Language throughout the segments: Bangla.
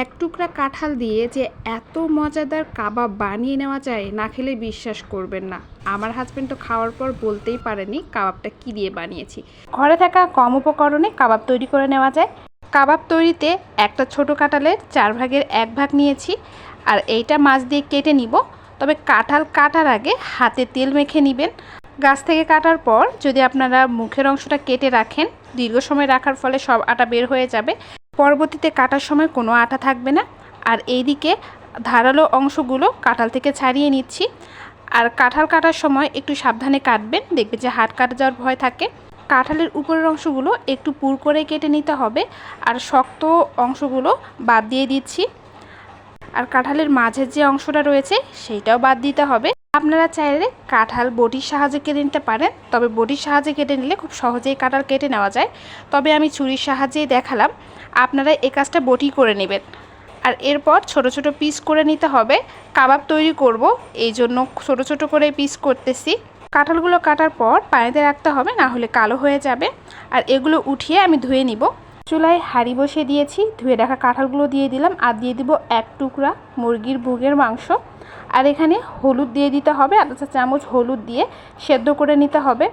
এক টুকরা কাঁঠাল দিয়ে যে এত মজাদার কাবাব বানিয়ে নেওয়া যায় না খেলে বিশ্বাস করবেন না। আমার হাজব্যান্ড তো খাওয়ার পর বলতেই পারেনি কাবাবটা কী দিয়ে বানিয়েছি। ঘরে থাকা কম উপকরণে কাবাব তৈরি করে নেওয়া যায়। কাবাব তৈরিতে একটা ছোট কাঁঠালের 4 ভাগের 1 ভাগ নিয়েছি, আর এইটা মাছ দিয়ে কেটে নিব। তবে কাঁঠাল কাটার আগে হাতে তেল মেখে নেবেন। গাছ থেকে কাটার পর যদি আপনারা মুখের অংশটা কেটে রাখেন, দীর্ঘ সময় রাখার ফলে সব আটা বের হয়ে যাবে। পরবর্তীতে কাটার সময় কোনো আটা থাকবে না। আর এইদিকে ধারালো অংশগুলো কাঁঠাল থেকে ছাড়িয়ে নিচ্ছি। আর কাঁঠাল কাটার সময় একটু সাবধানে কাটবেন, দেখবেন যে হাত কাটা যাওয়ার ভয় থাকে। কাঁঠালের উপরের অংশগুলো একটু পুর করে কেটে নিতে হবে, আর শক্ত অংশগুলো বাদ দিয়ে দিচ্ছি। আর কাঁঠালের মাঝের যে অংশটা রয়েছে সেইটাও বাদ দিতে হবে। আপনারা চাইলে কাঁঠাল বটির সাহায্যে কেটে নিতে পারেন, তবে বটির সাহায্যে কেটে নিলে খুব সহজেই কাঁঠাল কেটে নেওয়া যায়। তবে আমি ছুরির সাহায্যেই দেখালাম, আপনারা এই কাজটা বটি করে নেবেন। আর এরপর ছোট ছোট পিস করে নিতে হবে। কাবাব তৈরি করব, এই জন্য ছোট ছোট করে পিস করতেছি। কাঁঠালগুলো কাটার পর পানিতে রাখতে হবে, না হলে কালো হয়ে যাবে। আর এগুলো উঠিয়ে আমি ধুয়ে নিব। চুলায় হাঁড়ি বসিয়ে দিয়েছি, ধুয়ে রাখা কাঁঠালগুলো দিয়ে দিলাম, আর দিয়ে দিব 1 টুকরা মুরগির বুকের মাংস। আর এখানে হলুদ দিয়ে দিতে হবে, 1/2 চামচ হলুদ দিয়ে সেদ্ধ করে নিতে হবে।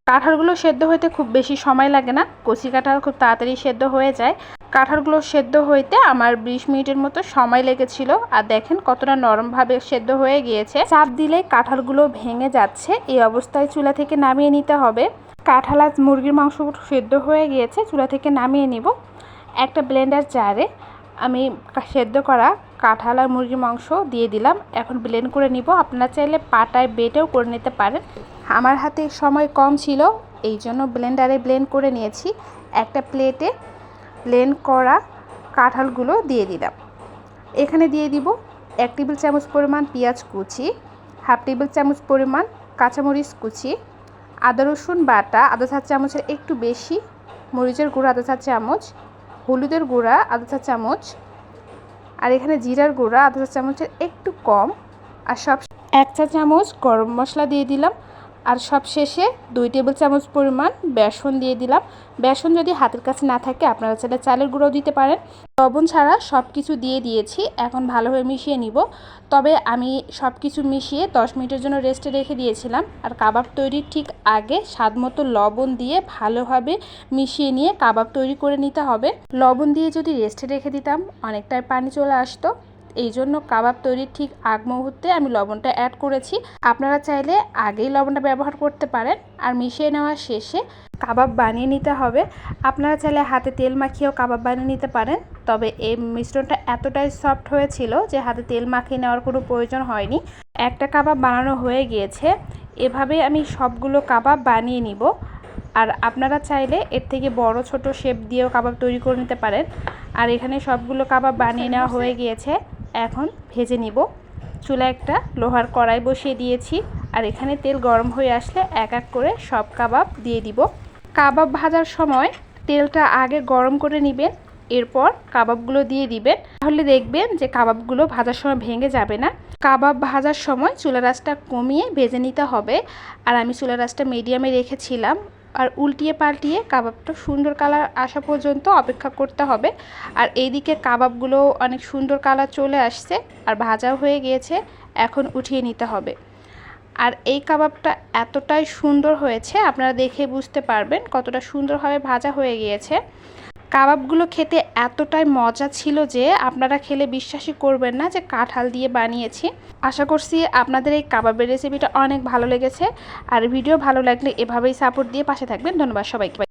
কাঁঠালগুলো সেদ্ধ হতে খুব বেশি সময় লাগে না, কচি কাঁঠাল খুব তাড়াতাড়ি সেদ্ধ হয়ে যায়। কাঁঠালগুলো সেদ্ধ হইতে আমার 20 মিনিটের মতো সময় লেগেছিল। আর দেখেন কতটা নরমভাবে সেদ্ধ হয়ে গিয়েছে। চাপ দিলে কাঁঠালগুলো ভেঙে যাচ্ছে, এই অবস্থায় চুলা থেকে নামিয়ে নিতে হবে। কাঁঠাল আর মুরগির মাংস সেদ্ধ হয়ে গিয়েছে, চুলা থেকে নামিয়ে নিব। একটা ব্লেন্ডার জারে আমি সেদ্ধ করা কাঁঠাল আর মুরগির মাংস দিয়ে দিলাম। এখন ব্লেন্ড করে নিব। আপনারা চাইলে পাটায় বেটেও করে নিতে পারেন। আমার হাতে সময় কম ছিল, এই জন্য ব্লেন্ডারে ব্লেন্ড করে নিয়েছি। একটা প্লেটে ব্লেন্ড করা কাঁঠালগুলো দিয়ে দিলাম। এখানে দিয়ে দিব 1 টেবিল চামচ পরিমাণ পেঁয়াজ কুচি, 1/2 টেবিল চামচ পরিমাণ কাঁচামরিচ কুচি, আদা রসুন বাটা 1/2 চা চামচের একটু বেশি, মরিচের গুঁড়া 1/2 চা চামচ, হলুদের গুঁড়া 1/2 চা চামচ, আর এখানে জিরার গুঁড়া 1/2 চা চামচের একটু কম, আর সব 1 চা চামচ গরম মশলা দিয়ে দিলাম। আর সব শেষে 2 টেবিল চামচ পরিমাণ বেসন দিয়ে দিলাম। বেসন যদি হাতের কাছে না থাকে আপনারা চাইলে চালের গুঁড়োও দিতে পারেন। লবণ ছাড়া সব কিছু দিয়ে দিয়েছি, এখন ভালোভাবে মিশিয়ে নিব। তবে আমি সব কিছু মিশিয়ে 10 মিনিটের জন্য রেস্টে রেখে দিয়েছিলাম। আর কাবাব তৈরির ঠিক আগে স্বাদমতো লবণ দিয়ে ভালোভাবে মিশিয়ে নিয়ে কাবাব তৈরি করে নিতে হবে। লবণ দিয়ে যদি রেস্টে রেখে দিতাম অনেকটাই পানি চলে আসতো, এই জন্য কাবাব তৈরির ঠিক আগ মুহূর্তে আমি লবণটা অ্যাড করেছি। আপনারা চাইলে আগেই লবণটা ব্যবহার করতে পারেন। আর মিশিয়ে নেওয়ার শেষে কাবাব বানিয়ে নিতে হবে। আপনারা চাইলে হাতে তেল মাখিয়েও কাবাব বানিয়ে নিতে পারেন, তবে এই মিশ্রণটা এতটাই সফট হয়েছিল যে হাতে তেল মাখিয়ে নেওয়ার কোনো প্রয়োজন হয়নি। একটা কাবাব বানানো হয়ে গিয়েছে, এভাবে আমি সবগুলো কাবাব বানিয়ে নিব। আর আপনারা চাইলে এর থেকে বড় ছোট শেপ দিয়েও কাবাব তৈরি করে নিতে পারেন। আর এখানে সবগুলো কাবাব বানিয়ে নেওয়া হয়ে গিয়েছে, এখন ভেজে নিব। চুলায় একটা লোহার কড়াই বসিয়ে দিয়েছি, আর এখানে তেল গরম হয়ে আসলে এক এক করে সব কাবাব দিয়ে দিব। কাবাব ভাজার সময় তেলটা আগে গরম করে নেবেন, এরপর কাবাবগুলো দিয়ে দিবেন। তাহলে দেখবেন যে কাবাবগুলো ভাজার সময় ভেঙে যাবে না। কাবাব ভাজার সময় চুলার আঁচটা কমিয়ে ভেজে নিতে হবে। আর আমি চুলার আঁচটা মিডিয়ামে রেখেছিলাম। আর উল্টিয়ে পাল্টিয়ে কাবাবটা সুন্দর কালার আসা পর্যন্ত অপেক্ষা করতে হবে। আর এইদিকে কাবাবগুলো অনেক সুন্দর কালার চলে আসছে আর ভাজাও হয়ে গিয়েছে, এখন উঠিয়ে নিতে হবে। আর এই কাবাবটা এতটাই সুন্দর হয়েছে, আপনারা দেখে বুঝতে পারবেন কতটা সুন্দরভাবে ভাজা হয়ে গিয়েছে। কাবাবগুলো খেতে এতটাই মজা ছিল যে আপনারা খেলে বিশ্বাসই করবেন না যে কাঁঠাল দিয়ে বানিয়েছি। আশা করছি আপনাদের এই কাবাবের রেসিপিটা অনেক ভালো লেগেছে। আর ভিডিও ভালো লাগলে এভাবেই সাপোর্ট দিয়ে পাশে থাকবেন। ধন্যবাদ সবাইকে।